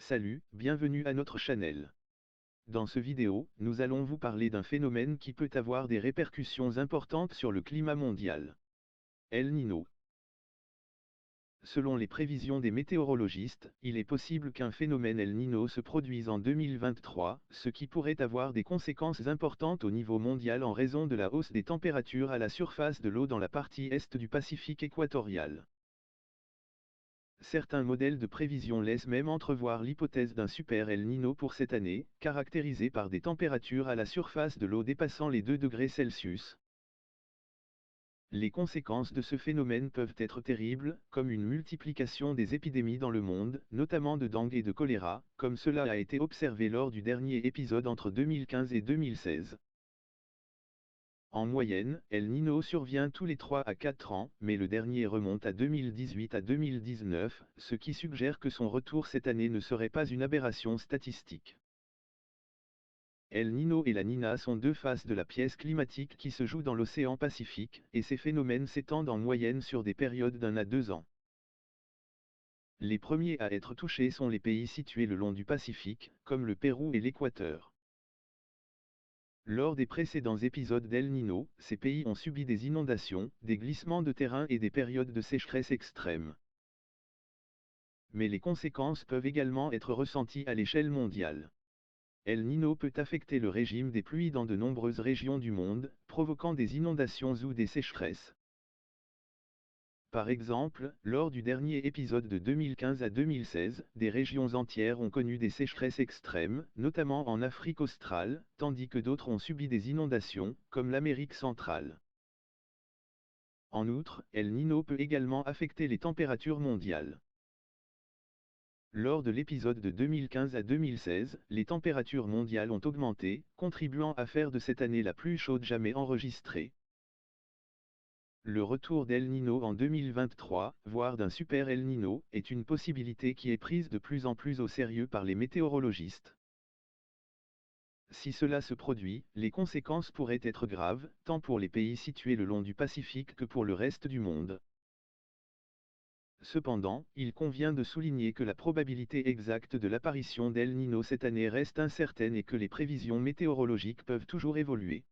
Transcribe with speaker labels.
Speaker 1: Salut, bienvenue à notre channel. Dans ce vidéo, nous allons vous parler d'un phénomène qui peut avoir des répercussions importantes sur le climat mondial. El Niño. Selon les prévisions des météorologistes, il est possible qu'un phénomène El Niño se produise en 2023, ce qui pourrait avoir des conséquences importantes au niveau mondial en raison de la hausse des températures à la surface de l'eau dans la partie est du Pacifique équatorial. Certains modèles de prévision laissent même entrevoir l'hypothèse d'un super El Niño pour cette année, caractérisé par des températures à la surface de l'eau dépassant les 2 degrés Celsius. Les conséquences de ce phénomène peuvent être terribles, comme une multiplication des épidémies dans le monde, notamment de dengue et de choléra, comme cela a été observé lors du dernier épisode entre 2015 et 2016. En moyenne, El Niño survient tous les 3 à 4 ans, mais le dernier remonte à 2018 à 2019, ce qui suggère que son retour cette année ne serait pas une aberration statistique. El Niño et la Nina sont deux faces de la pièce climatique qui se jouent dans l'océan Pacifique, et ces phénomènes s'étendent en moyenne sur des périodes d'1 à 2 ans. Les premiers à être touchés sont les pays situés le long du Pacifique, comme le Pérou et l'Équateur. Lors des précédents épisodes d'El Niño, ces pays ont subi des inondations, des glissements de terrain et des périodes de sécheresse extrême. Mais les conséquences peuvent également être ressenties à l'échelle mondiale. El Niño peut affecter le régime des pluies dans de nombreuses régions du monde, provoquant des inondations ou des sécheresses. Par exemple, lors du dernier épisode de 2015 à 2016, des régions entières ont connu des sécheresses extrêmes, notamment en Afrique australe, tandis que d'autres ont subi des inondations, comme l'Amérique centrale. En outre, El Niño peut également affecter les températures mondiales. Lors de l'épisode de 2015 à 2016, les températures mondiales ont augmenté, contribuant à faire de cette année la plus chaude jamais enregistrée. Le retour d'El Niño en 2023, voire d'un super El Niño, est une possibilité qui est prise de plus en plus au sérieux par les météorologistes. Si cela se produit, les conséquences pourraient être graves, tant pour les pays situés le long du Pacifique que pour le reste du monde. Cependant, il convient de souligner que la probabilité exacte de l'apparition d'El Niño cette année reste incertaine et que les prévisions météorologiques peuvent toujours évoluer.